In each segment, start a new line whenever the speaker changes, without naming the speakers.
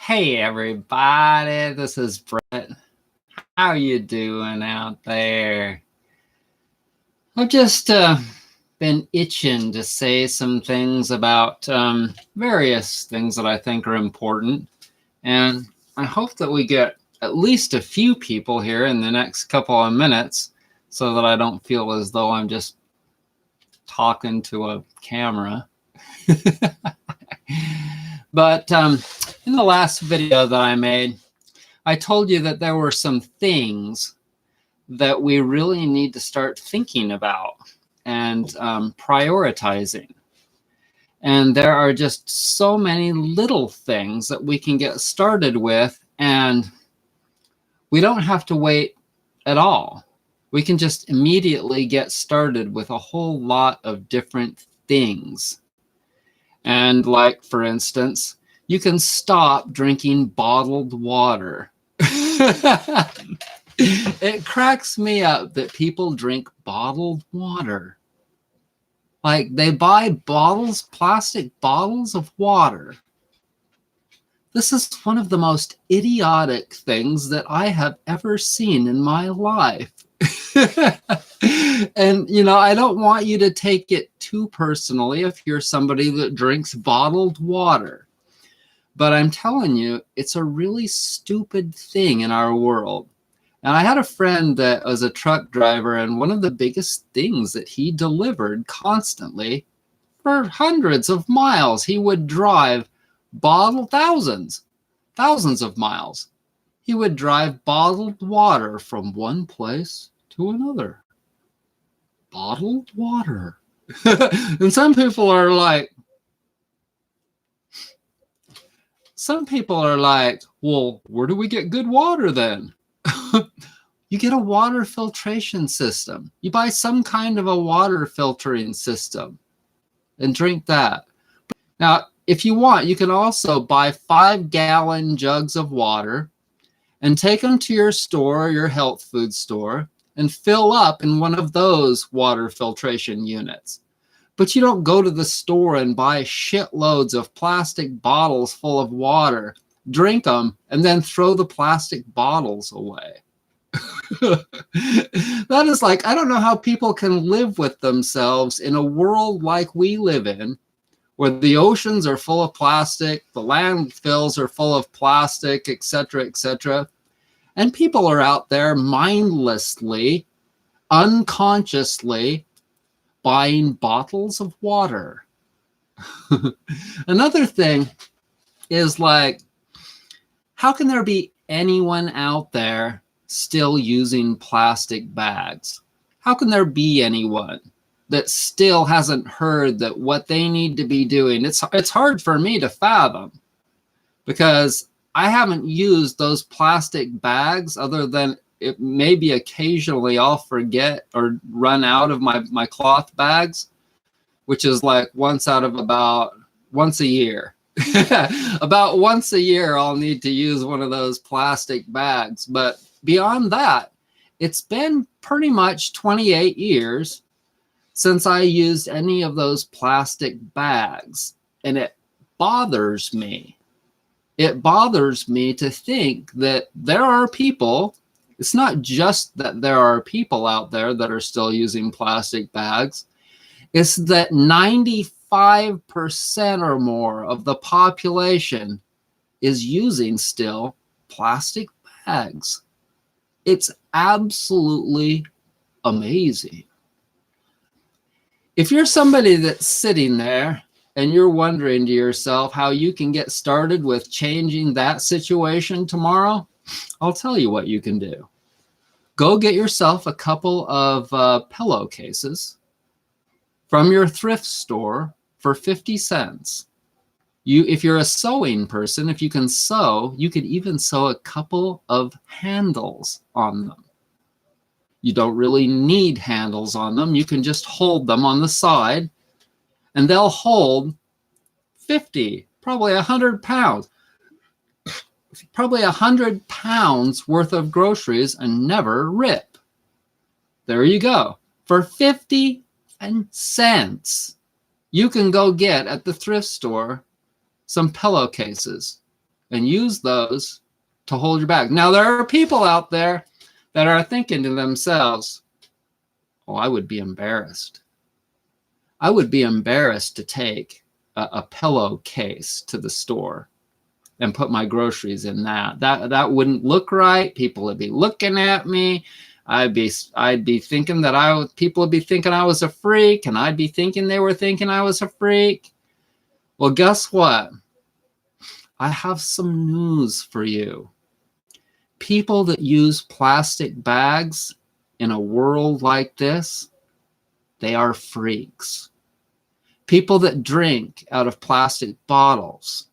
Hey everybody, this is Brett. How you doing out there? I've just been itching to say some things about various things that I think are important, and I hope that we get at least a few people here in the next couple of minutes so that I don't feel as though I'm just talking to a camera. But in the last video that I made, I told you that there were some things that we really need to start thinking about and prioritizing. And there are just so many little things that we can get started with, and we don't have to wait at all. We can just immediately get started with a whole lot of different things. And like, for instance, you can stop drinking bottled water. It cracks me up that people drink bottled water. Like, they buy bottles, plastic bottles of water. This is one of the most idiotic things that I have ever seen in my life. And, you know, I don't want you to take it too personally if you're somebody that drinks bottled water. But I'm telling you, it's a really stupid thing in our world. And I had a friend that was a truck driver, and one of the biggest things that he delivered constantly for hundreds of miles, he would drive thousands of miles. He would drive bottled water from one place to another. Bottled water. And some people are like, well, where do we get good water then? You get a water filtration system. You buy some kind of a water filtering system and drink that. Now, if you want, you can also buy 5-gallon jugs of water and take them to your store, your health food store, and fill up in one of those water filtration units. But you don't go to the store and buy shitloads of plastic bottles full of water, drink them, and then throw the plastic bottles away. That is like, I don't know how people can live with themselves in a world like we live in, where the oceans are full of plastic, the landfills are full of plastic, etc., etc. And people are out there mindlessly, unconsciously buying bottles of water. Another thing is, like, how can there be anyone out there still using plastic bags? How can there be anyone that still hasn't heard that what they need to be doing? It's hard for me to fathom, because I haven't used those plastic bags other than it maybe occasionally I'll forget or run out of my cloth bags, which is like once a year. About once a year, I'll need to use one of those plastic bags. But beyond that, it's been pretty much 28 years since I used any of those plastic bags. And it bothers me. It bothers me to think that there are people, it's not just that there are people out there that are still using plastic bags, it's that 95% or more of the population is using still plastic bags. It's absolutely amazing. If you're somebody that's sitting there and you're wondering to yourself how you can get started with changing that situation tomorrow, I'll tell you what you can do. Go get yourself a couple of pillowcases from your thrift store for 50 cents. If you're a sewing person, if you can sew, you could even sew a couple of handles on them. You don't really need handles on them. You can just hold them on the side, and they'll hold 50, probably 100 pounds. Probably 100 pounds worth of groceries and never rip. There you go. For 50 cents, you can go get at the thrift store some pillowcases and use those to hold your bag. Now, there are people out there that are thinking to themselves, oh, I would be embarrassed. I would be embarrassed to take a pillowcase to the store and put my groceries in that. That wouldn't look right. People would be looking at me. I'd be thinking that people would be thinking I was a freak, and I'd be thinking they were thinking I was a freak. Well, guess what? I have some news for you. People that use plastic bags in a world like this, they are freaks. People that drink out of plastic bottles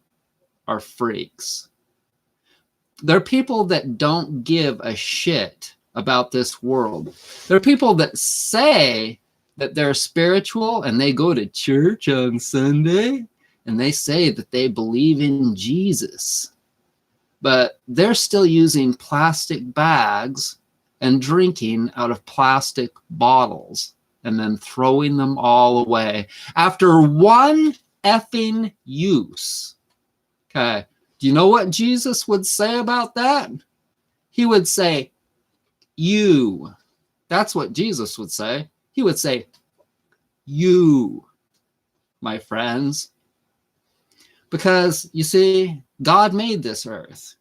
are freaks. There are people that don't give a shit about this world. There are people that say that they're spiritual and they go to church on Sunday and they say that they believe in Jesus, but they're still using plastic bags and drinking out of plastic bottles and then throwing them all away after one effing use. Okay. Do you know what Jesus would say about that? He would say, you. That's what Jesus would say. He would say, you, my friends. Because, you see, God made this earth.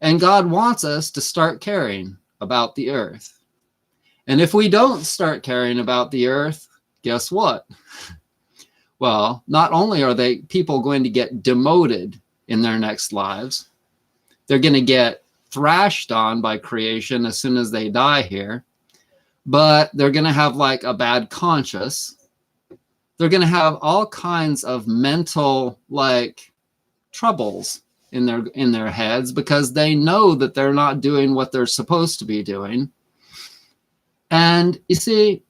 And God wants us to start caring about the earth. And if we don't start caring about the earth, guess what? Well, not only are people going to get demoted in their next lives, they're going to get thrashed on by creation as soon as they die here, but they're going to have like a bad conscience. They're going to have all kinds of mental like troubles in their heads because they know that they're not doing what they're supposed to be doing. And you see,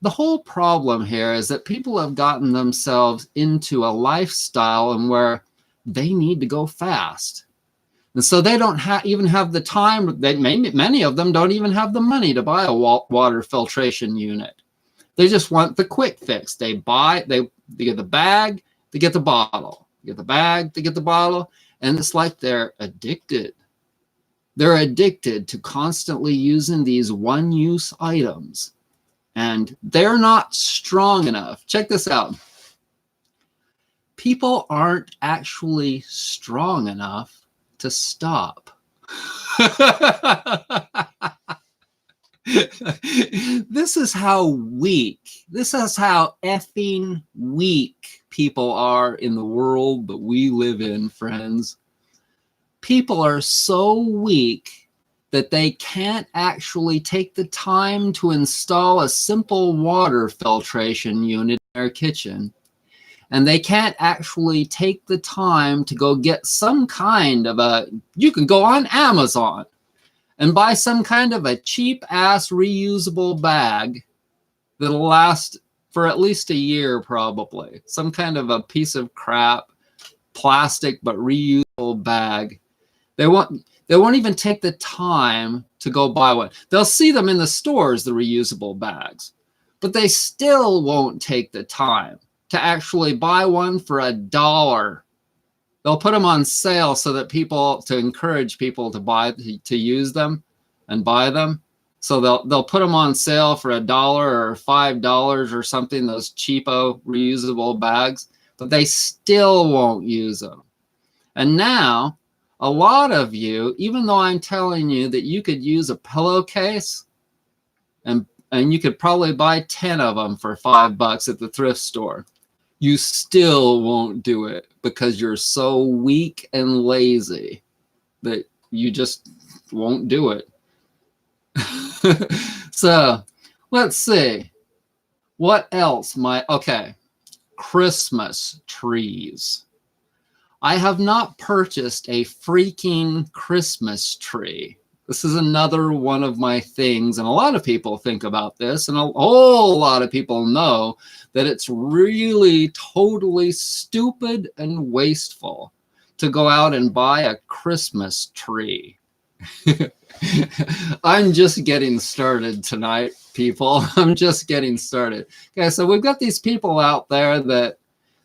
the whole problem here is that people have gotten themselves into a lifestyle and where they need to go fast. And so they don't even have the time. Many of them don't even have the money to buy a water filtration unit. They just want the quick fix. They get the bag, they get the bottle. They get the bag, they get the bottle. And it's like they're addicted. They're addicted to constantly using these one-use items. And they're not strong enough. Check this out. People aren't actually strong enough to stop. This is how effing weak people are in the world that we live in, friends. People are so weak that they can't actually take the time to install a simple water filtration unit in their kitchen. And they can't actually take the time to go get some kind of you can go on Amazon and buy some kind of a cheap ass reusable bag that'll last for at least a year probably. Some kind of a piece of crap, plastic but reusable bag. They won't even take the time to go buy one. They'll see them in the stores, the reusable bags, but they still won't take the time to actually buy one for $1. They'll put them on sale so that to encourage people to use them and buy them. So they'll put them on sale for $1 or $5 or something, those cheapo reusable bags, but they still won't use them. And now, a lot of you, even though I'm telling you that you could use a pillowcase and you could probably buy 10 of them for $5 at the thrift store, you still won't do it because you're so weak and lazy that you just won't do it. So let's see. What else? Christmas trees. I have not purchased a freaking Christmas tree. This is another one of my things, and a lot of people think about this, and a whole lot of people know that it's really totally stupid and wasteful to go out and buy a Christmas tree. I'm just getting started tonight, people. I'm just getting started. Okay, so we've got these people out there that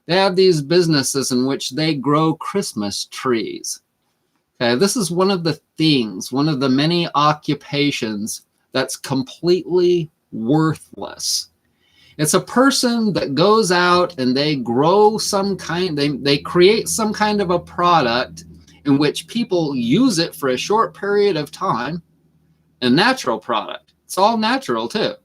They have these businesses in which they grow Christmas trees. Okay, this is one of the things, one of the many occupations that's completely worthless. It's a person that goes out and they grow some kind, they create some kind of a product in which people use it for a short period of time, a natural product. It's all natural too.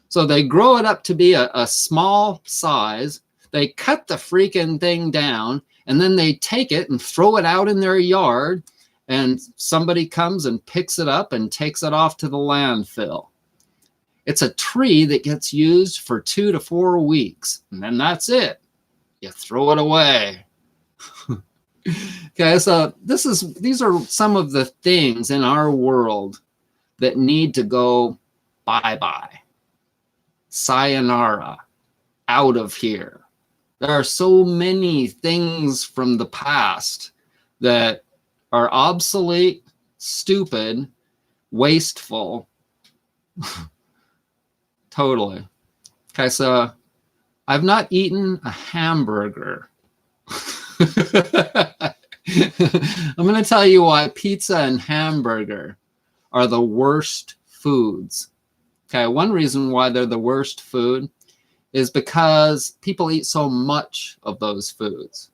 So they grow it up to be a small size. They cut the freaking thing down, and then they take it and throw it out in their yard, and somebody comes and picks it up and takes it off to the landfill. It's a tree that gets used for 2 to 4 weeks, and then that's it. You throw it away. Okay, so these are some of the things in our world that need to go bye-bye. Sayonara, out of here. There are so many things from the past that are obsolete, stupid, wasteful. Totally. Okay, so I've not eaten a hamburger. I'm going to tell you why pizza and hamburger are the worst foods. Okay, one reason why they're the worst food is because people eat so much of those foods.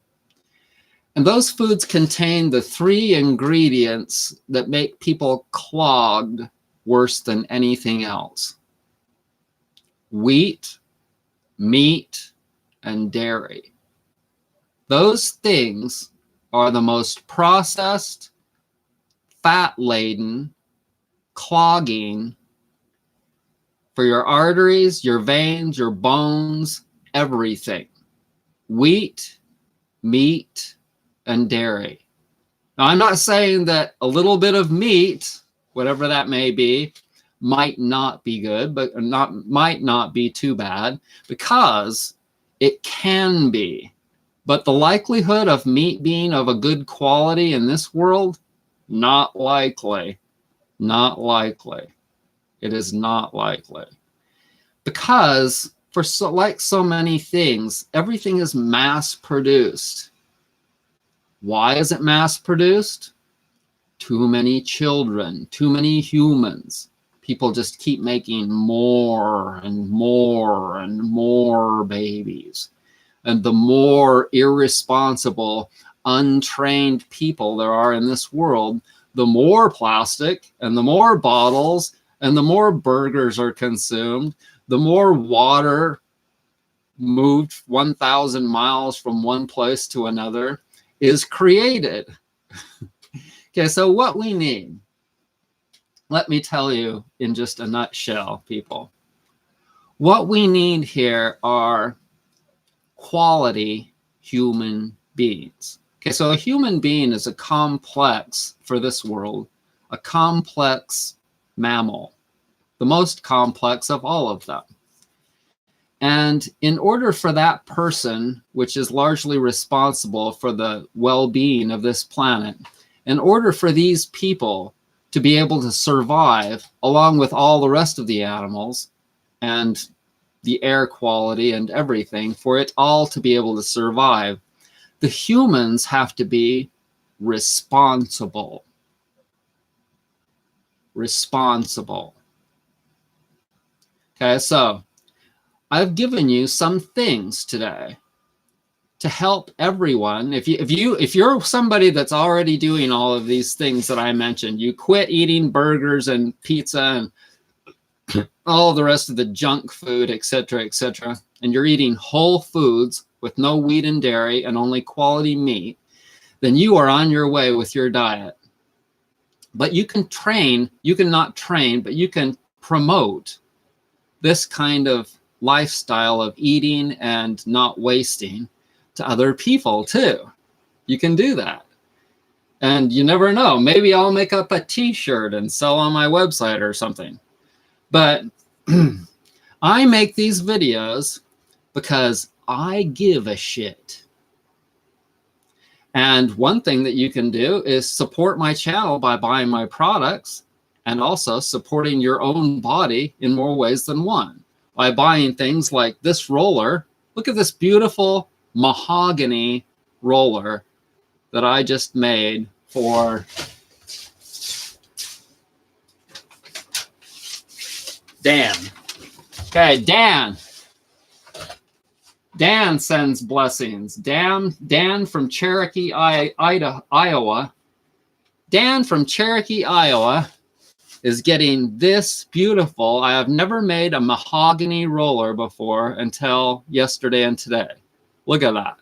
And those foods contain the 3 ingredients that make people clogged worse than anything else: wheat, meat, and dairy. Those things are the most processed, fat-laden, clogging for your arteries, your veins, your bones, everything. Wheat, meat, and dairy. Now, I'm not saying that a little bit of meat, whatever that may be, might not be good, but might not be too bad, because it can be. But the likelihood of meat being of a good quality in this world, not likely. Not likely. It is not likely. Because like so many things, everything is mass produced. Why is it mass produced? Too many children, too many humans. People just keep making more and more and more babies. And the more irresponsible, untrained people there are in this world, the more plastic and the more bottles and the more burgers are consumed, the more water moved 1,000 miles from one place to another is created. Okay, so what we need, let me tell you in just a nutshell, people. What we need here are quality human beings. Okay, so a human being is a complex, for this world, a complex mammal, the most complex of all of them. And in order for that person, which is largely responsible for the well-being of this planet, in order for these people to be able to survive along with all the rest of the animals and the air quality and everything, for it all to be able to survive, the humans have to be responsible. Responsible. Okay, so I've given you some things today to help everyone. If you're somebody that's already doing all of these things that I mentioned, you quit eating burgers and pizza and all the rest of the junk food, etc., and you're eating whole foods with no wheat and dairy and only quality meat, then you are on your way with your diet. But you can train, you can not train, but you can promote this kind of lifestyle of eating and not wasting to other people too. You can do that. And you never know, maybe I'll make up a t-shirt and sell on my website or something. But I make these videos because I give a shit. And one thing that you can do is support my channel by buying my products, and also supporting your own body in more ways than one, by buying things like this roller. Look at this beautiful mahogany roller that I just made for Dan. Okay, Dan. Dan sends blessings. Dan from Cherokee, Iowa. Dan from Cherokee, Iowa is getting this beautiful. I have never made a mahogany roller before until yesterday and today. Look at that.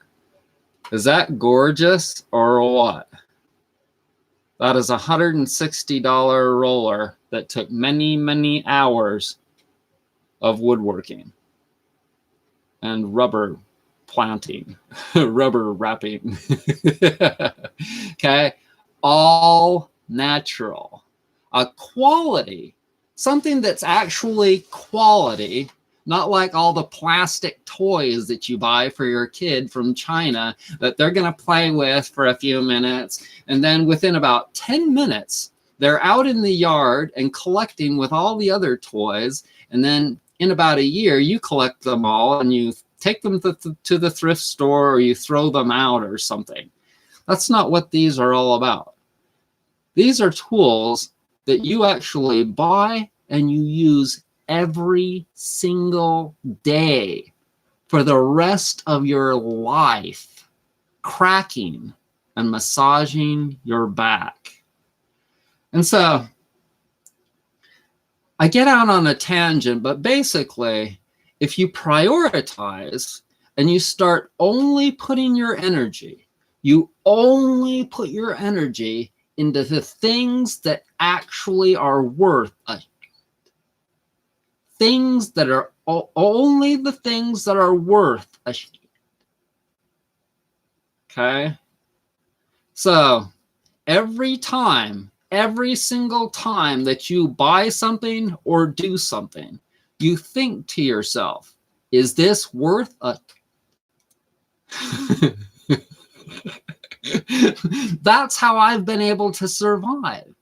Is that gorgeous or what? That is a $160 roller that took many, many hours of woodworking and rubber planting, rubber wrapping. Okay, all natural. A quality, something that's actually quality, not like all the plastic toys that you buy for your kid from China that they're going to play with for a few minutes. And then within about 10 minutes, they're out in the yard and collecting with all the other toys. And then in about a year, you collect them all and you take them to the thrift store or you throw them out or something. That's not what these are all about. These are tools that you actually buy and you use every single day for the rest of your life, cracking and massaging your back. And so I get out on a tangent, but basically, if you prioritize and you start only putting your energy, you only put your energy into the things that actually are worth a things that are only the things that are worth a shit. Okay? So every single time that you buy something or do something, you think to yourself, is this worth a... That's how I've been able to survive.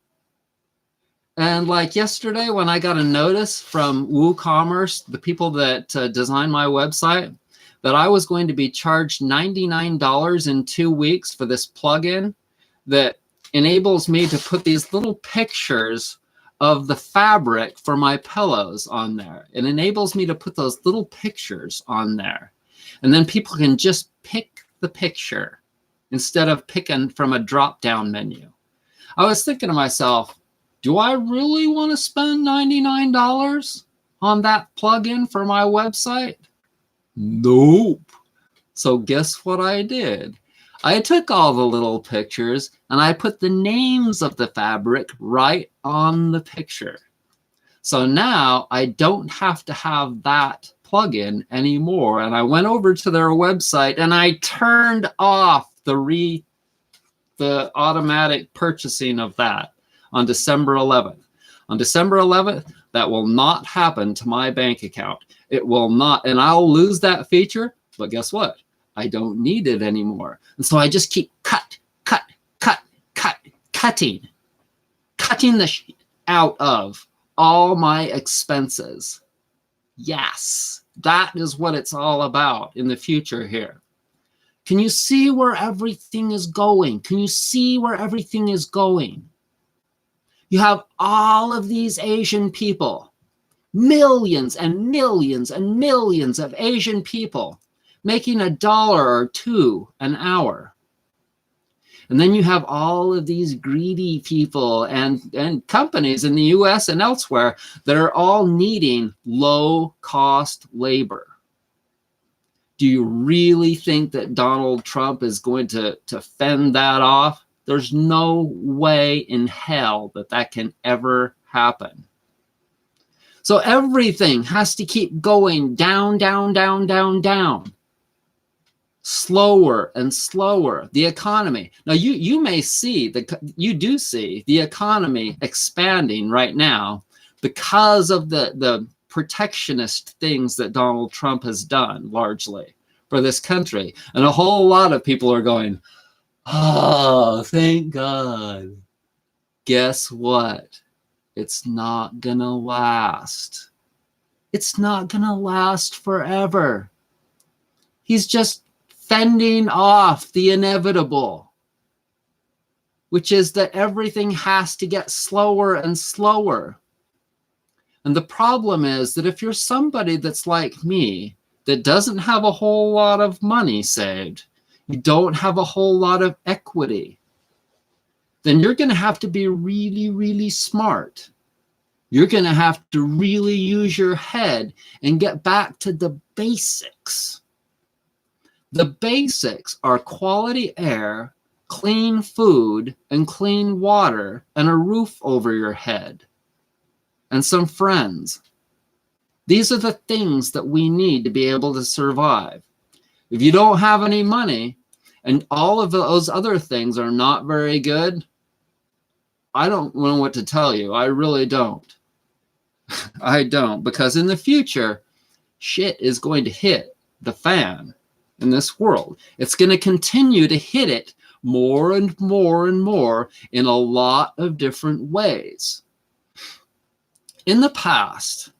And like yesterday when I got a notice from WooCommerce, the people that designed my website, that I was going to be charged $99 in 2 weeks for this plugin that enables me to put these little pictures of the fabric for my pillows on there. It enables me to put those little pictures on there. And then people can just pick the picture instead of picking from a drop-down menu. I was thinking to myself, do I really want to spend $99 on that plugin for my website? Nope. So guess what I did? I took all the little pictures and I put the names of the fabric right on the picture. So now I don't have to have that plugin anymore. And I went over to their website and I turned off the automatic purchasing of that on December 11th. On December 11th, that will not happen to my bank account. It will not, and I'll lose that feature, but guess what? I don't need it anymore. And so I just keep cutting the shit out of all my expenses. Yes, that is what it's all about in the future here. Can you see where everything is going? Can you see where everything is going? You have all of these Asian people, millions and millions and millions of Asian people making $1 or $2 an hour. And then you have all of these greedy people and companies in the US and elsewhere that are all needing low-cost labor. Do you really think that Donald Trump is going to fend that off? There's no way in hell that that can ever happen. So everything has to keep going down, down, down, down, down. Slower and slower. The economy. Now you may see, you do see the economy expanding right now because of the protectionist things that Donald Trump has done largely for this country. And a whole lot of people are going, oh, thank God. Guess what? It's not gonna last. It's not gonna last forever. He's just fending off the inevitable, which is that everything has to get slower and slower. And the problem is that if you're somebody that's like me, that doesn't have a whole lot of money saved, you don't have a whole lot of equity, then you're going to have to be really, really smart. You're going to have to really use your head and get back to the basics. The basics are quality air, clean food, and clean water, and a roof over your head, and some friends. These are the things that we need to be able to survive. If you don't have any money and all of those other things are not very good, I don't know what to tell you. I really don't. I don't, because in the future, shit is going to hit the fan in this world. It's going to continue to hit it more and more and more in a lot of different ways. In the past,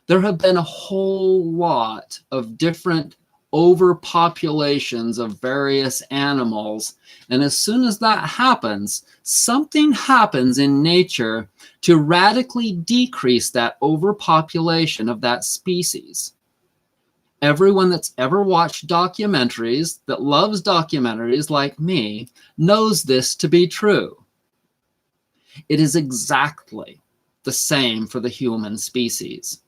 there have been a whole lot of different overpopulations of various animals. And as soon as that happens, something happens in nature to radically decrease that overpopulation of that species. Everyone that's ever watched documentaries, that loves documentaries like me, knows this to be true. It is exactly the same for the human species.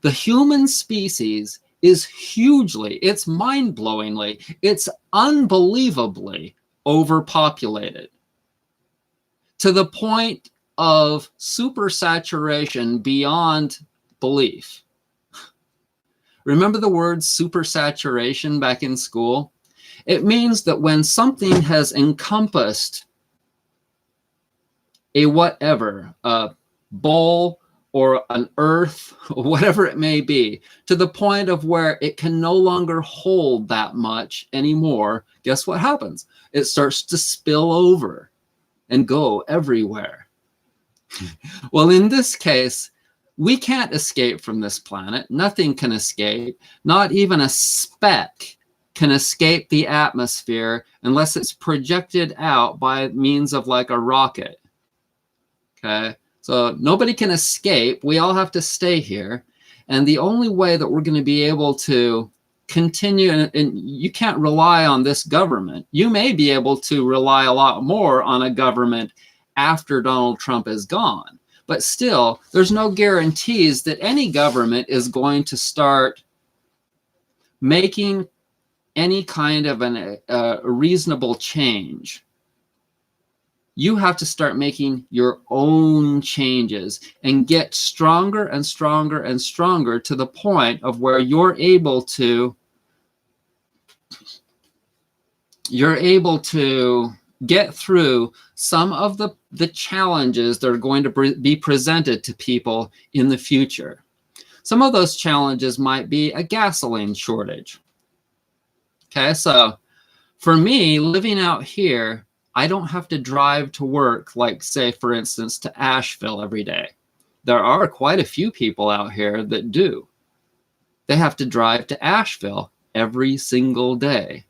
The human species is hugely, it's mind-blowingly, it's unbelievably overpopulated to the point of supersaturation beyond belief. Remember the word supersaturation back in school? It means that when something has encompassed a whatever, a bowl or an earth, or whatever it may be, to the point of where it can no longer hold that much anymore, guess what happens? It starts to spill over and go everywhere. Well, in this case, we can't escape from this planet. Nothing can escape. Not even a speck can escape the atmosphere unless it's projected out by means of like a rocket. Okay? So nobody can escape. We all have to stay here. And the only way that we're going to be able to continue, and you can't rely on this government. You may be able to rely a lot more on a government after Donald Trump is gone. But still, there's no guarantees that any government is going to start making any kind of a reasonable change. You have to start making your own changes and get stronger and stronger and stronger to the point of where you're able to get through some of the challenges that are going to be presented to people in the future. Some of those challenges might be a gasoline shortage. Okay, so for me, living out here, I don't have to drive to work, like say, for instance, to Asheville every day. There are quite a few people out here that do. They have to drive to Asheville every single day.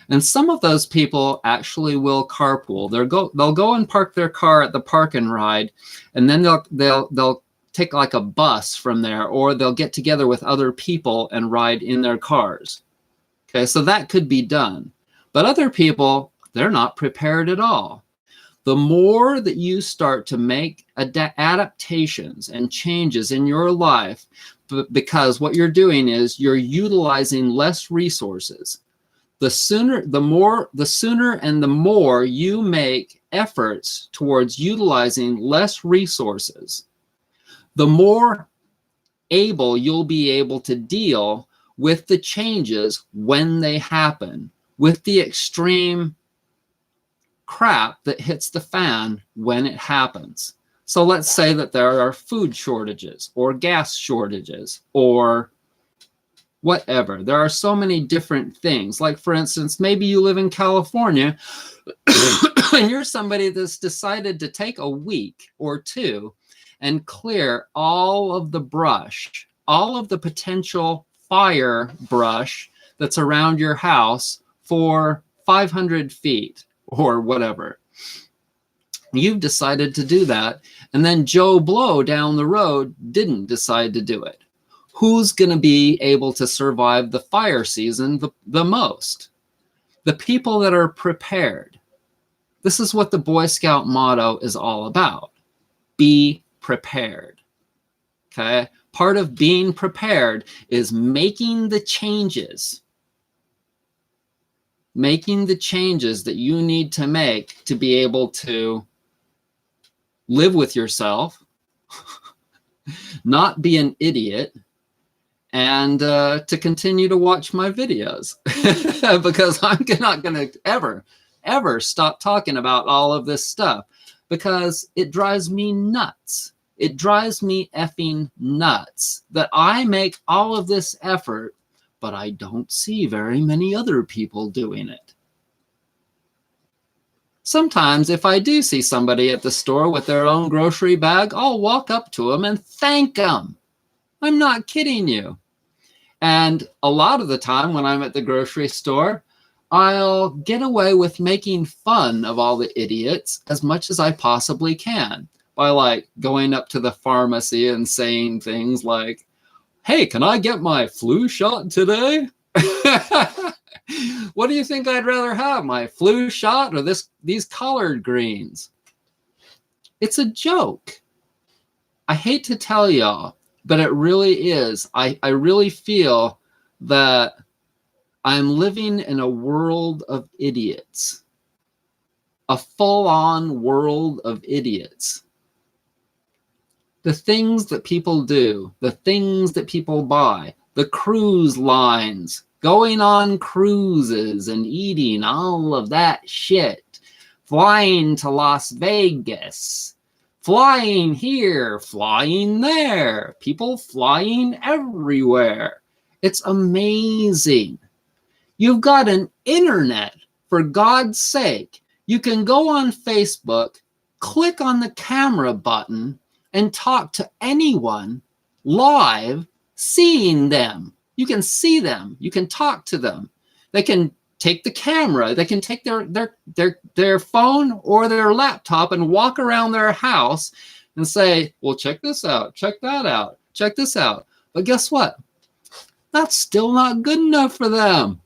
And some of those people actually will carpool. They'll go and park their car at the park and ride, and then they'll take like a bus from there, or they'll get together with other people and ride in their cars. Okay, so that could be done. But other people, they're not prepared at all. The more that you start to make adaptations and changes in your life, because what you're doing is you're utilizing less resources. The sooner and the more you make efforts towards utilizing less resources, the more able you'll be able to deal with the changes when they happen, with the extreme crap that hits the fan when it happens. So let's say that there are food shortages or gas shortages or whatever. There are so many different things. Like, for instance, maybe you live in California and you're somebody that's decided to take a week or two and clear all of the brush, all of the potential fire brush that's around your house for 500 feet or whatever. You've decided to do that, and then Joe Blow down the road didn't decide to do it. Who's going to be able to survive the fire season the most? The people that are prepared. This is what the Boy Scout motto is all about. Be prepared. Okay? Part of being prepared is making the changes. Making the changes that you need to make to be able to live with yourself, not be an idiot, and to continue to watch my videos because I'm not going to ever stop talking about all of this stuff because it drives me nuts. It drives me effing nuts that I make all of this effort, but I don't see very many other people doing it. Sometimes if I do see somebody at the store with their own grocery bag, I'll walk up to them and thank them. I'm not kidding you. And a lot of the time when I'm at the grocery store, I'll get away with making fun of all the idiots as much as I possibly can by like going up to the pharmacy and saying things like, hey, can I get my flu shot today? What do you think I'd rather have, my flu shot or these collard greens? It's a joke. I hate to tell y'all, but it really is. I really feel that I'm living in a world of idiots, a full-on world of idiots. The things that people do, the things that people buy, the cruise lines, going on cruises and eating all of that shit, flying to Las Vegas, flying here, flying there, people flying everywhere. It's amazing. You've got an internet, for God's sake. You can go on Facebook, click on the camera button, and talk to anyone live, seeing them. You can see them. You can talk to them. They can take the camera. They can take their phone or their laptop and walk around their house and say, well, check this out. Check that out. Check this out. But guess what? That's still not good enough for them.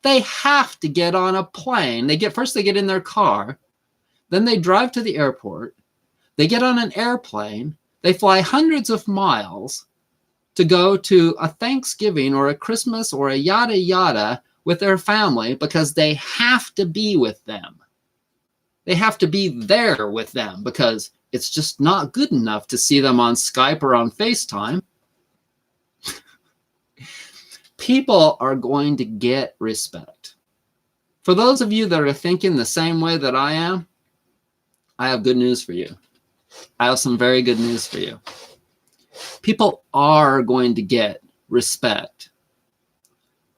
They have to get on a plane. First they get in their car. Then they drive to the airport. They get on an airplane. They fly hundreds of miles to go to a Thanksgiving or a Christmas or a yada yada with their family because they have to be with them. They have to be there with them because it's just not good enough to see them on Skype or on FaceTime. People are going to get respect. For those of you that are thinking the same way that I am, I have good news for you. I have some very good news for you. People are going to get respect.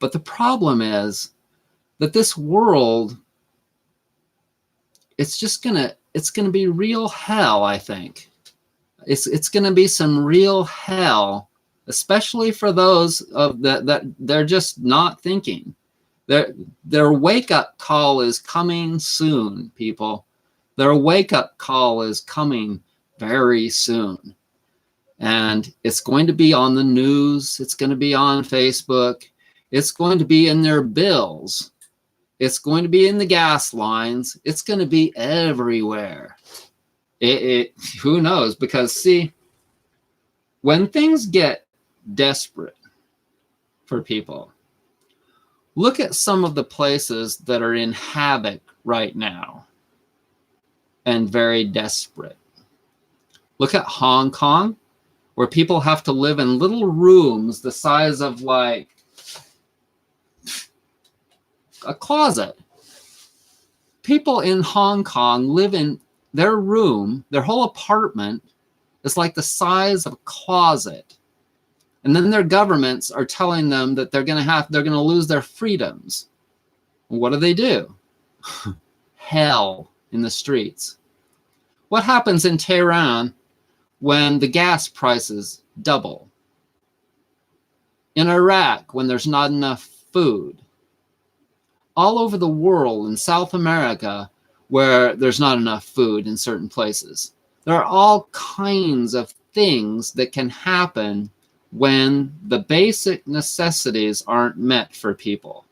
But the problem is that this world, it's going to be real hell, I think. It's going to be some real hell, especially for those that they're just not thinking. Their wake-up call is coming soon, people. Their wake-up call is coming very soon. And it's going to be on the news. It's going to be on Facebook. It's going to be in their bills. It's going to be in the gas lines. It's going to be everywhere. Who knows? Because, see, when things get desperate for people, look at some of the places that are in havoc right now and very desperate. Look at Hong Kong, where people have to live in little rooms the size of like a closet. People in Hong Kong live in their room, their whole apartment is like the size of a closet. And then their governments are telling them that they're going to lose their freedoms. And what do? Hell in the streets. What happens in Tehran when the gas prices double? In Iraq, when there's not enough food. All over the world, in South America, where there's not enough food in certain places. There are all kinds of things that can happen when the basic necessities aren't met for people.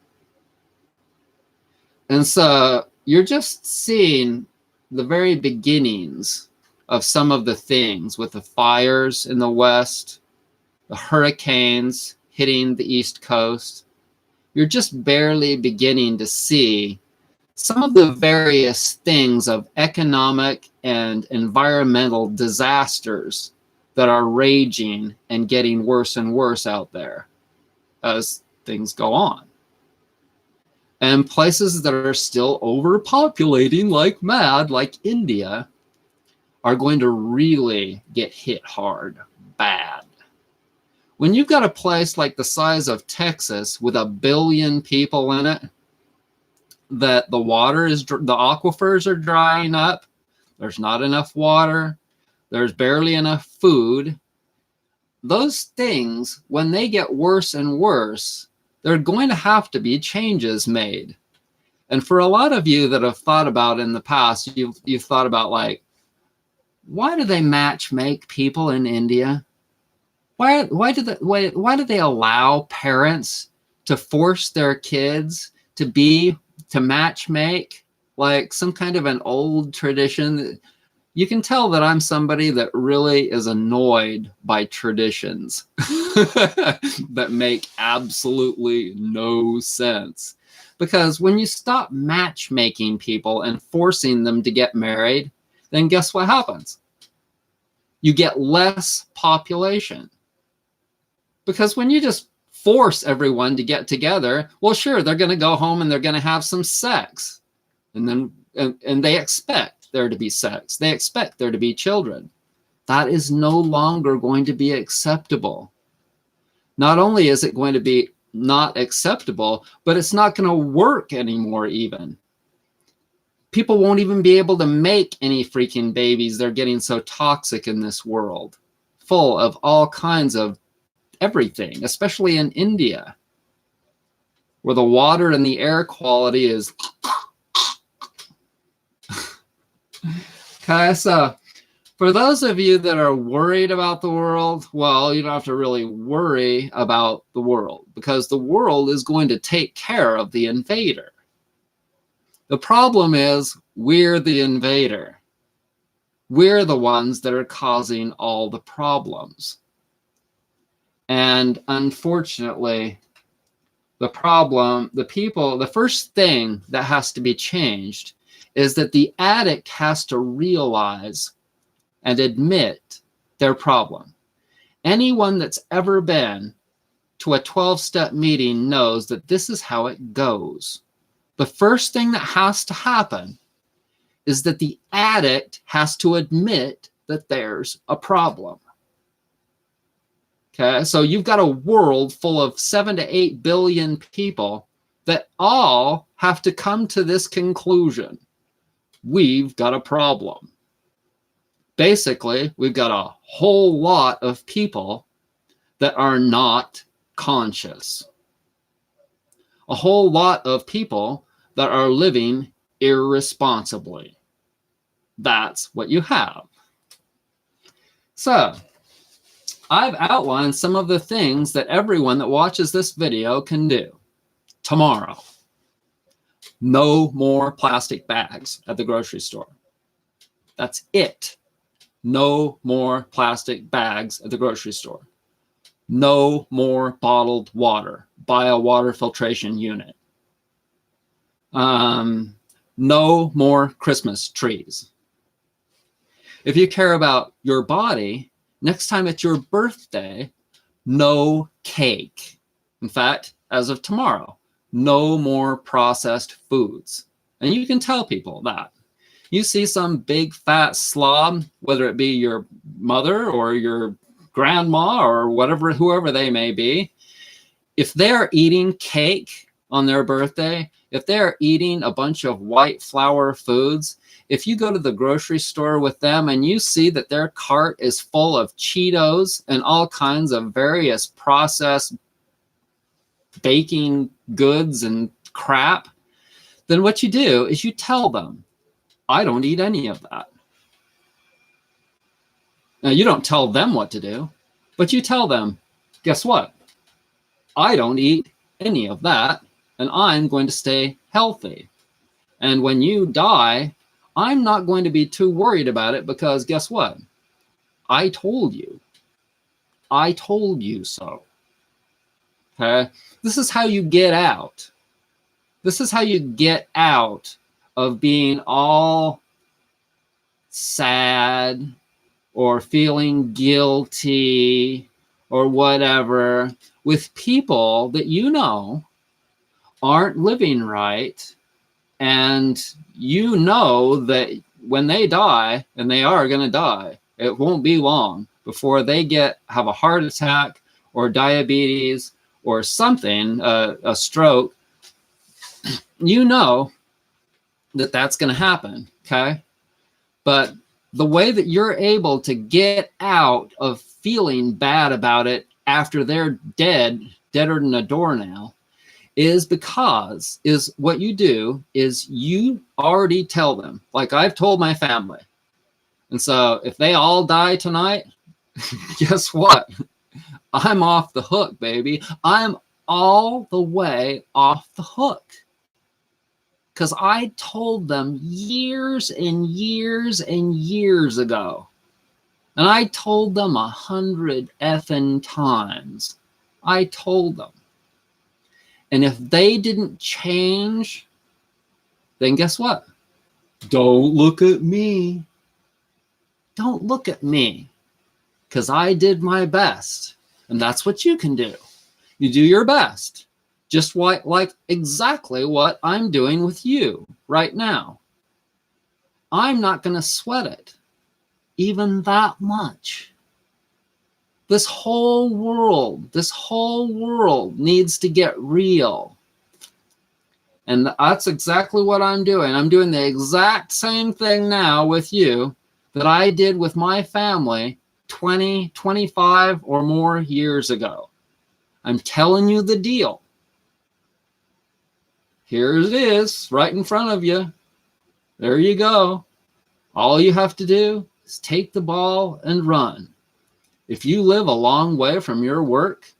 And so you're just seeing the very beginnings of some of the things with the fires in the West, the hurricanes hitting the East Coast. You're just barely beginning to see some of the various things of economic and environmental disasters that are raging and getting worse and worse out there as things go on. And places that are still overpopulating like mad, like India, are going to really get hit hard, bad. When you've got a place like the size of Texas with 1 billion people in it, that the aquifers are drying up, there's not enough water, there's barely enough food. Those things, when they get worse and worse, there are going to have to be changes made. And for a lot of you that have thought about in the past, you've thought about, like, why do they match make people in India? Why do they allow parents to force their kids to match make, like some kind of an old tradition? You can tell that I'm somebody that really is annoyed by traditions that make absolutely no sense. Because when you stop matchmaking people and forcing them to get married, then guess what happens? You get less population. Because when you just force everyone to get together, well, sure, they're going to go home and they're going to have some sex. And then and they expect there to be sex. They expect there to be children. That is no longer going to be acceptable. Not only is it going to be not acceptable, but it's not going to work anymore even. People won't even be able to make any freaking babies. They're getting so toxic in this world, full of all kinds of everything, especially in India, where the water and the air quality is... Okay, so for those of you that are worried about the world, well, you don't have to really worry about the world, because the world is going to take care of the invader. The problem is we're the invader. We're the ones that are causing all the problems. And unfortunately, the first thing that has to be changed is that the addict has to realize and admit their problem. Anyone that's ever been to a 12-step meeting knows that this is how it goes. The first thing that has to happen is that the addict has to admit that there's a problem. Okay, so you've got a world full of 7 to 8 billion people that all have to come to this conclusion. We've got a problem. Basically, we've got a whole lot of people that are not conscious. A whole lot of people that are living irresponsibly. That's what you have. So, I've outlined some of the things that everyone that watches this video can do tomorrow. No more plastic bags at the grocery store. That's it. No more plastic bags at the grocery store. No more bottled water. Buy a water filtration unit. No more Christmas trees. If you care about your body, next time it's your birthday, no cake. In fact, as of tomorrow, no more processed foods. And you can tell people that. You see some big fat slob, whether it be your mother or your grandma or whatever, whoever they may be, if they're eating cake on their birthday, if they're eating a bunch of white flour foods, if you go to the grocery store with them and you see that their cart is full of Cheetos and all kinds of various processed baking goods and crap, then what you do is you tell them, I don't eat any of that. Now, you don't tell them what to do, but you tell them, guess what? I don't eat any of that, and I'm going to stay healthy. And when you die, I'm not going to be too worried about it, because guess what? I told you. I told you so. Okay? This is how you get out. This is how you get out of being all sad or feeling guilty or whatever with people that you know aren't living right, and you know that when they die, and they are going to die, it won't be long before they have a heart attack or diabetes or something, a stroke. You know that that's going to happen, okay? But the way that you're able to get out of feeling bad about it after they're deader than a doornail, is what you do is you already tell them, like I've told my family. And so if they all die tonight, guess what? I'm off the hook, baby. I'm all the way off the hook. Because I told them years and years and years ago. And I told them 100 effing times. I told them. And if they didn't change, then guess what? Don't look at me. Don't look at me. Because I did my best. And that's what you can do. You do your best. Just like exactly what I'm doing with you right now. I'm not going to sweat it even that much. This whole world needs to get real. And that's exactly what I'm doing. I'm doing the exact same thing now with you that I did with my family 20, 25 or more years ago. I'm telling you the deal. Here it is, right in front of you. There you go. All you have to do is take the ball and run. If you live a long way from your work,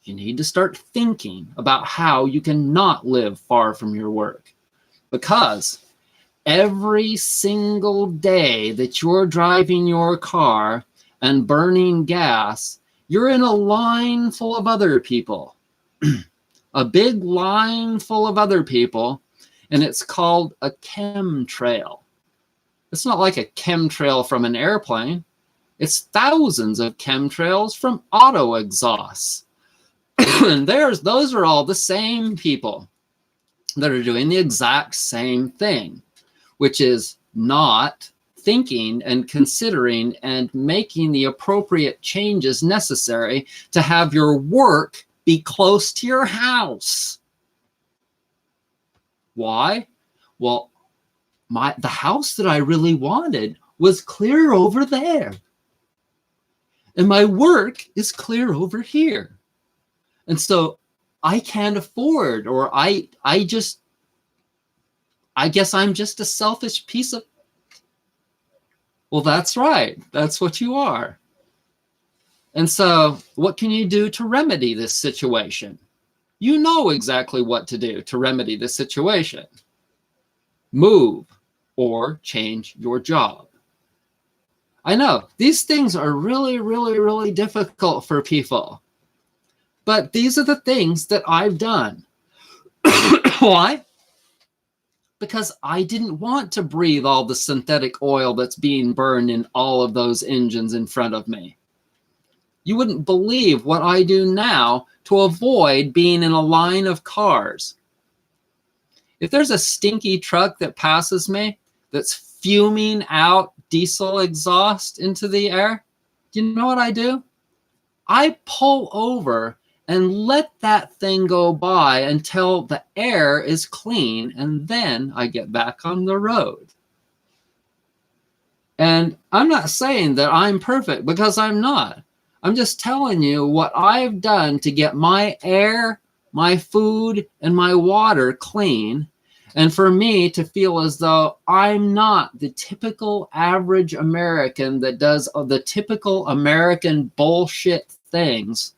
you need to start thinking about how you can not live far from your work. Because every single day that you're driving your car and burning gas, you're in a line full of other people. A big line full of other people, and it's called a chemtrail. It's not like a chemtrail from an airplane. It's thousands of chemtrails from auto exhausts. And those are all the same people that are doing the exact same thing, which is not thinking and considering and making the appropriate changes necessary to have your work be close to your house. Why? Well, the house that I really wanted was clear over there. And my work is clear over here. And so I can't afford, or I guess I'm just a selfish piece of... Well, that's right. That's what you are. And so what can you do to remedy this situation? You know exactly what to do to remedy this situation. Move or change your job. I know these things are really, really, really difficult for people. But these are the things that I've done. Why? Because I didn't want to breathe all the synthetic oil that's being burned in all of those engines in front of me. You wouldn't believe what I do now to avoid being in a line of cars. If there's a stinky truck that passes me that's fuming out diesel exhaust into the air, do you know what I do? I pull over and let that thing go by until the air is clean, and then I get back on the road. And I'm not saying that I'm perfect, because I'm not. I'm just telling you what I've done to get my air my food and my water clean, and for me to feel as though I'm not the typical average American that does the typical American bullshit things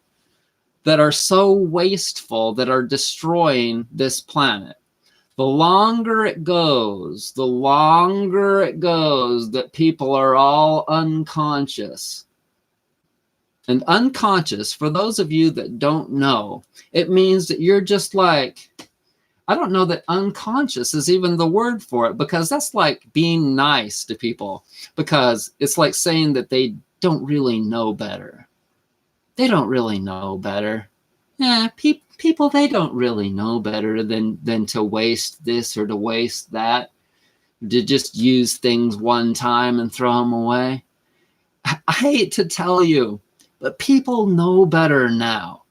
that are so wasteful, that are destroying this planet. The longer it goes that people are all unconscious. And unconscious, for those of you that don't know, it means that you're just like, I don't know that unconscious is even the word for it, because that's like being nice to people, because it's like saying that they don't really know better. They don't really know better. Yeah, people, they don't really know better than to waste this or to waste that, to just use things one time and throw them away. I hate to tell you, but people know better now.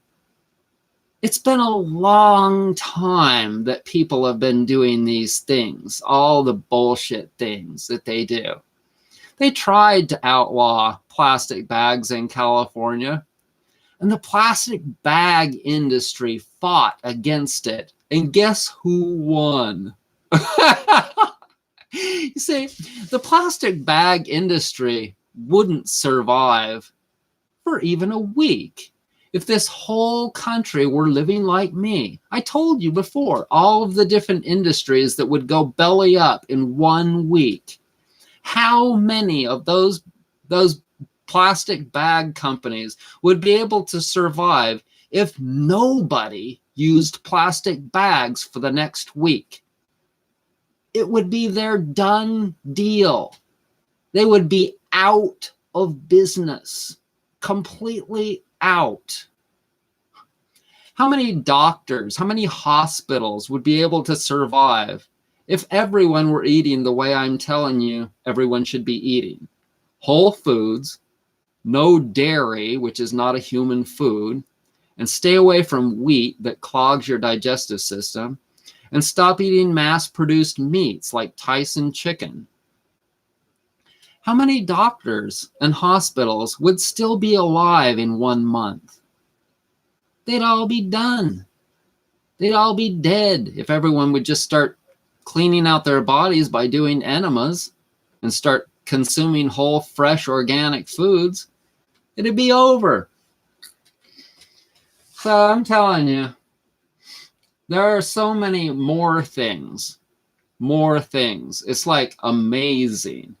It's been a long time that people have been doing these things, all the bullshit things that they do. They tried to outlaw plastic bags in California, and the plastic bag industry fought against it. And guess who won? You see, the plastic bag industry wouldn't survive for even a week if this whole country were living like me. I told you before, all of the different industries that would go belly up in 1 week. How many of those plastic bag companies would be able to survive if nobody used plastic bags for the next week? It would be their done deal. They would be out of business, completely out. How many doctors, how many hospitals would be able to survive if everyone were eating the way I'm telling you everyone should be eating? Whole foods, no dairy, which is not a human food, and stay away from wheat that clogs your digestive system, and stop eating mass-produced meats like Tyson chicken. How many doctors and hospitals would still be alive in 1 month? They'd all be done. They'd all be dead if everyone would just start cleaning out their bodies by doing enemas and start consuming whole, fresh, organic foods. It'd be over. So I'm telling you, there are so many more things. It's like amazing.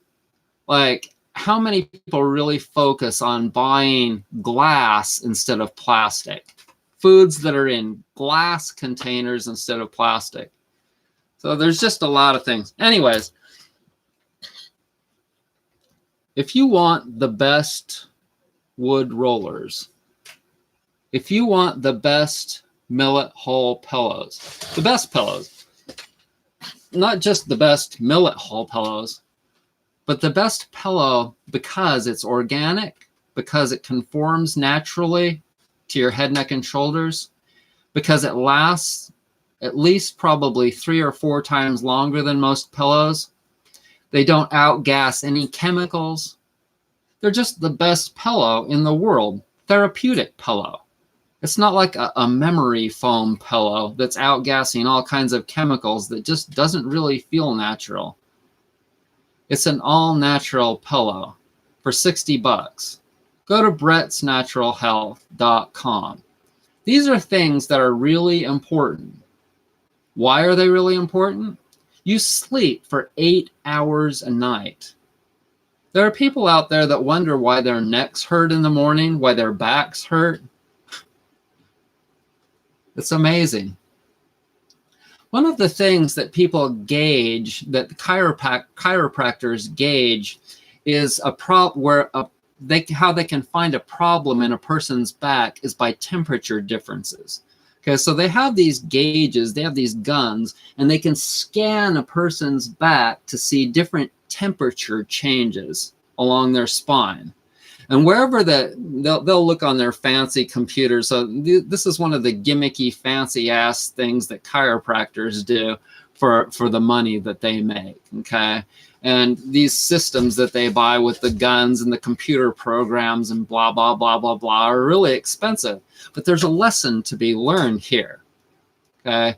Like, how many people really focus on buying glass instead of plastic? Foods that are in glass containers instead of plastic. So there's just a lot of things. Anyways, if you want the best wood rollers, if you want the best millet hull pillows, the best pillows, not just the best millet hull pillows, but the best pillow because it's organic, because it conforms naturally to your head, neck, and shoulders, because it lasts at least probably 3 or 4 times longer than most pillows. They don't outgas any chemicals. They're just the best pillow in the world. Therapeutic pillow. It's not like a memory foam pillow that's outgassing all kinds of chemicals that just doesn't really feel natural. It's an all-natural pillow for $60. Go to brettsnaturalhealth.com. These are things that are really important. Why are they really important? You sleep for 8 hours a night. There are people out there that wonder why their necks hurt in the morning, why their backs hurt. It's amazing. One of the things that people gauge, that chiropractors gauge, is how they can find a problem in a person's back is by temperature differences. Okay, so they have these gauges, they have these guns, and they can scan a person's back to see different temperature changes along their spine. And wherever they'll look on their fancy computers. So this is one of the gimmicky, fancy ass things that chiropractors do for the money that they make. Okay. And these systems that they buy with the guns and the computer programs and blah, blah, blah, blah, blah are really expensive. But there's a lesson to be learned here. Okay.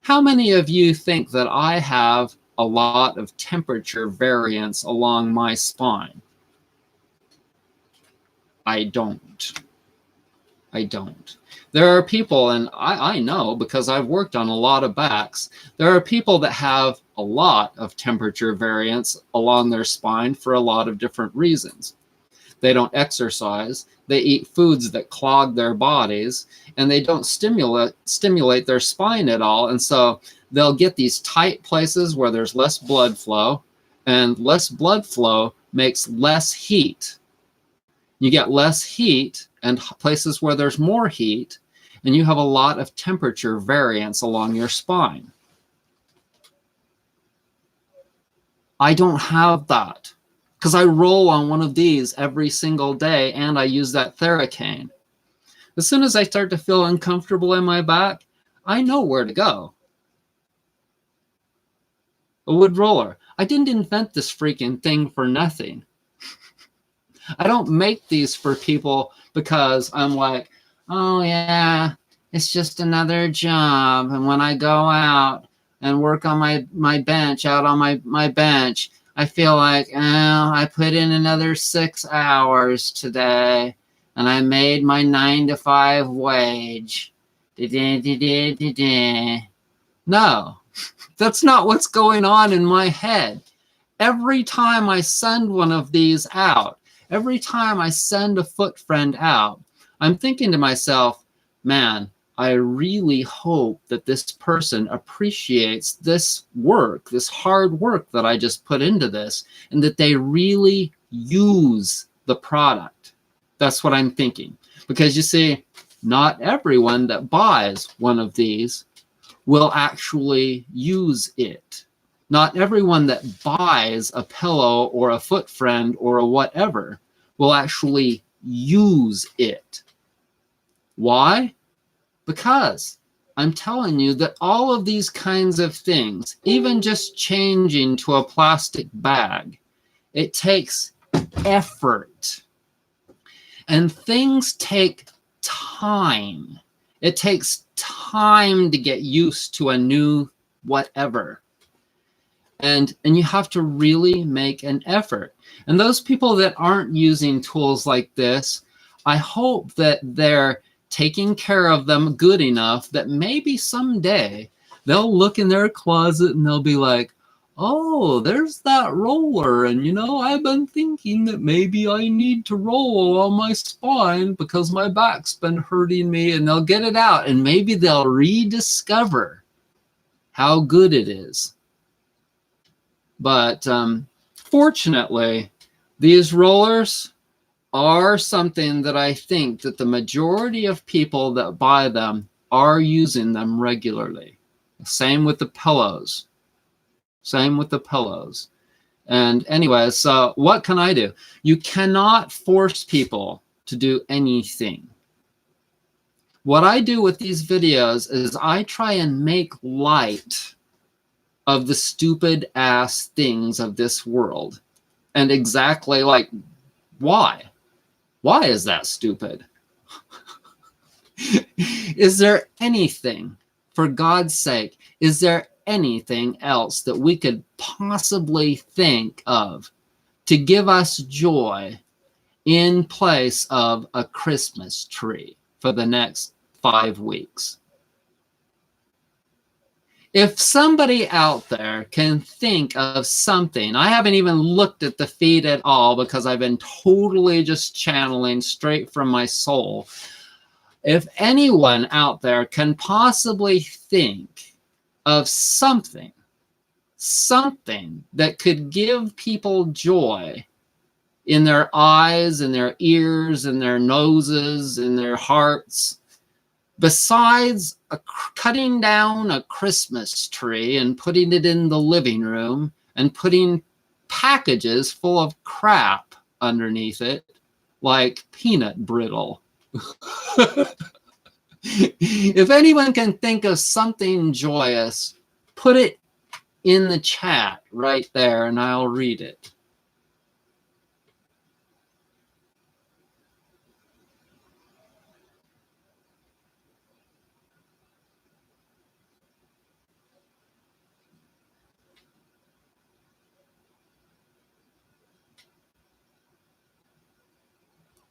How many of you think that I have a lot of temperature variance along my spine? I don't. I don't. There are people, and I know because I've worked on a lot of backs, there are people that have a lot of temperature variance along their spine for a lot of different reasons. They don't exercise, they eat foods that clog their bodies, and they don't stimulate their spine at all. And so they'll get these tight places where there's less blood flow, and less blood flow makes less heat. You get less heat and places where there's more heat, and you have a lot of temperature variance along your spine. I don't have that because I roll on one of these every single day, and I use that Theracane. As soon as I start to feel uncomfortable in my back, I know where to go. A wood roller. I didn't invent this freaking thing for nothing. I don't make these for people because I'm like, oh yeah, it's just another job. And when I go out and work on my bench, out on my bench, I feel like, oh, I put in another 6 hours today and I made my 9 to 5 wage. No, that's not what's going on in my head. Every time I send one of these out, every time I send a foot friend out, I'm thinking to myself, man, I really hope that this person appreciates this work, this hard work that I just put into this, and that they really use the product. That's what I'm thinking. Because you see, not everyone that buys one of these will actually use it. Not everyone that buys a pillow or a foot friend or a whatever will actually use it. Why? Because I'm telling you that all of these kinds of things, even just changing to a plastic bag, it takes effort. And things take time. It takes time to get used to a new whatever. And you have to really make an effort. And those people that aren't using tools like this, I hope that they're taking care of them good enough that maybe someday they'll look in their closet and they'll be like, oh, there's that roller. And, you know, I've been thinking that maybe I need to roll on my spine because my back's been hurting me. And they'll get it out and maybe they'll rediscover how good it is. But fortunately, these rollers are something that I think that the majority of people that buy them are using them regularly. Same with the pillows. Same with the pillows. And anyway, so what can I do? You cannot force people to do anything. What I do with these videos is I try and make light of the stupid ass things of this world. And exactly like, why? Why is that stupid? Is there anything, for God's sake, is there anything else that we could possibly think of to give us joy in place of a Christmas tree for the next 5 weeks? If somebody out there can think of something, I haven't even looked at the feed at all because I've been totally just channeling straight from my soul. If anyone out there can possibly think of something that could give people joy in their eyes, in their ears, in their noses, in their hearts, besides cutting down a Christmas tree and putting it in the living room and putting packages full of crap underneath it, like peanut brittle. If anyone can think of something joyous, put it in the chat right there and I'll read it.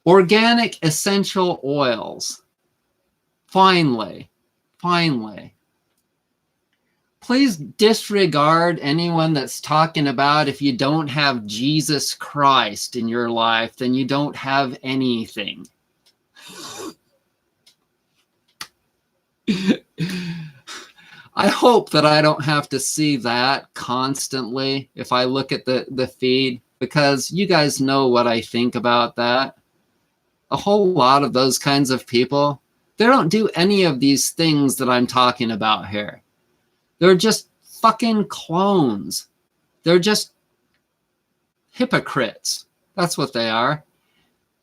Organic essential oils. Finally. Please disregard anyone that's talking about if you don't have Jesus Christ in your life, then you don't have anything. I hope that I don't have to see that constantly if I look at the feed, because you guys know what I think about that. A whole lot of those kinds of people, they don't do any of these things that I'm talking about here. They're just fucking clones. They're just hypocrites. That's what they are.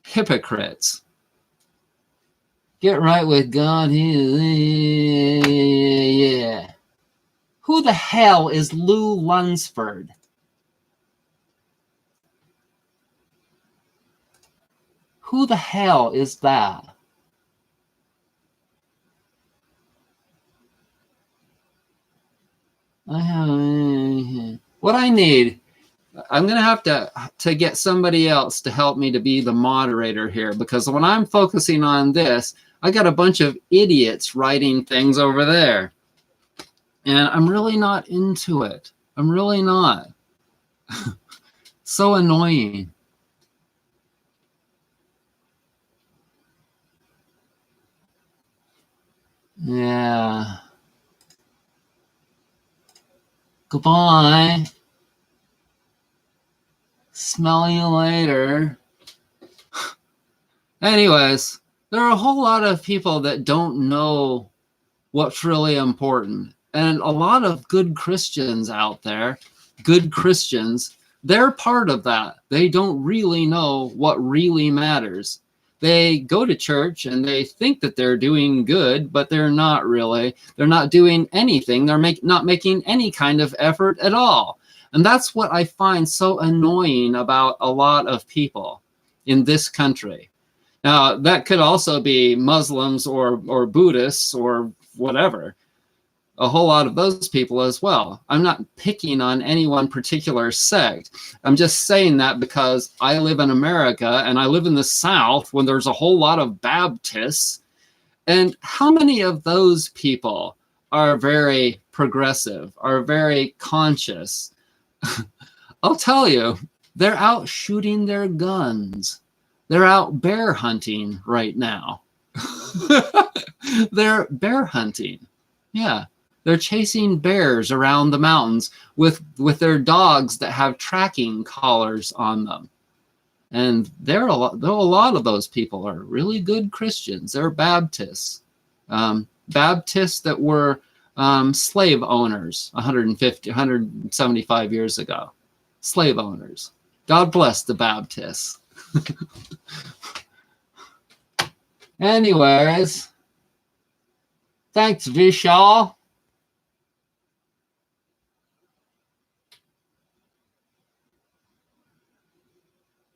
Hypocrites. Get right with God. Yeah. Who the hell is Lou Lunsford? Who the hell is that? What I need, I'm going to have to get somebody else to help me to be the moderator here, because when I'm focusing on this, I got a bunch of idiots writing things over there. And I'm really not into it. I'm really not. So annoying. Yeah. Goodbye. Smell you later. Anyways, there are a whole lot of people that don't know what's really important. And a lot of good Christians out there, good Christians, they're part of that. They don't really know what really matters. They go to church and they think that they're doing good, but they're not really. They're not doing anything. They're not making any kind of effort at all. And that's what I find so annoying about a lot of people in this country. Now, that could also be Muslims or Buddhists or whatever. A whole lot of those people as well. I'm not picking on any one particular sect. I'm just saying that because I live in America and I live in the South when there's a whole lot of Baptists. And how many of those people are very progressive, are very conscious? I'll tell you, they're out shooting their guns. They're out bear hunting right now. They're bear hunting. Yeah. They're chasing bears around the mountains with their dogs that have tracking collars on them. And there are a lot of those people are really good Christians. They're Baptists. Baptists that were slave owners 175 years ago. Slave owners. God bless the Baptists. Anyways, thanks, Vishal.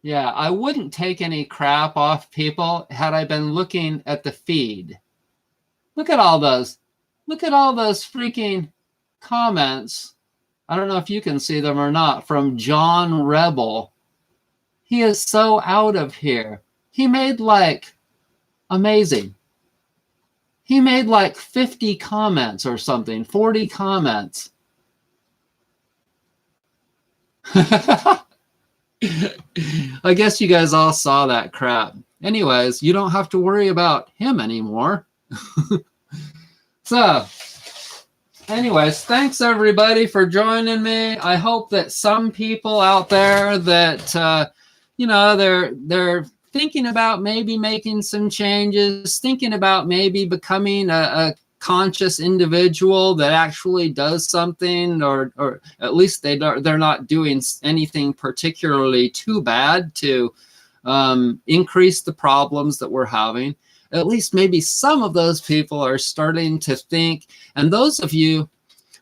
Yeah, I wouldn't take any crap off people had I been looking at the feed. Look at all those. Look at all those freaking comments. I don't know if you can see them or not, from John Rebel. He is so out of here. He made like, amazing. He made like 50 comments or something, 40 comments. I guess you guys all saw that crap. Anyways, you don't have to worry about him anymore. So, anyways, thanks everybody for joining me. I hope that some people out there that, you know, they're thinking about maybe making some changes, thinking about maybe becoming a conscious individual that actually does something, or at least they're not doing anything particularly too bad to increase the problems that we're having. At least maybe some of those people are starting to think. And those of you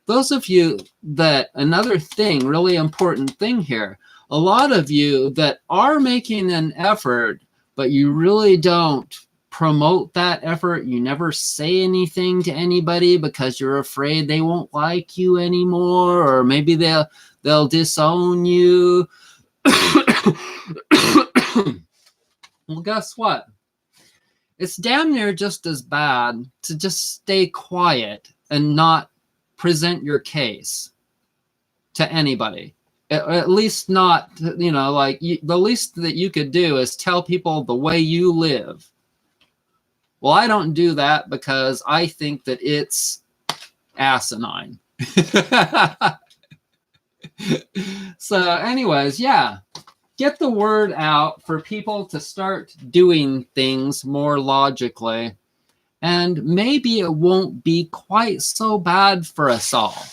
that, another thing, really important thing here, a lot of you that are making an effort, but you really don't promote that effort. You never say anything to anybody because you're afraid they won't like you anymore, or maybe they'll disown you. Well, guess what? It's damn near just as bad to just stay quiet and not present your case to anybody. At least not, you know, like the least that you could do is tell people the way you live. Well, I don't do that because I think that it's asinine. So anyways, yeah, get the word out for people to start doing things more logically, and maybe it won't be quite so bad for us all.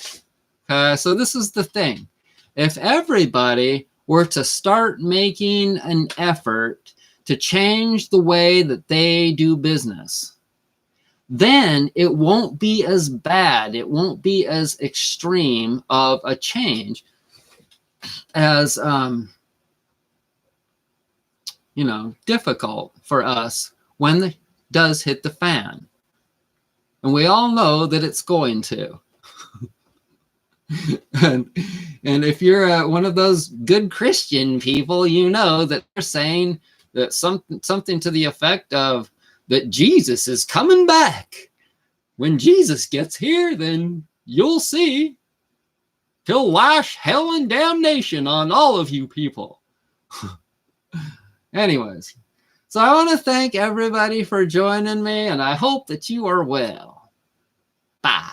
So this is the thing. If everybody were to start making an effort to change the way that they do business, then it won't be as bad. It won't be as extreme of a change as, you know, difficult for us when it does hit the fan. And we all know that it's going to. and if you're one of those good Christian people, you know that they're saying that something to the effect of that Jesus is coming back. When Jesus gets here, then you'll see. He'll lash hell and damnation on all of you people. Anyways, so I want to thank everybody for joining me, and I hope that you are well. Bye.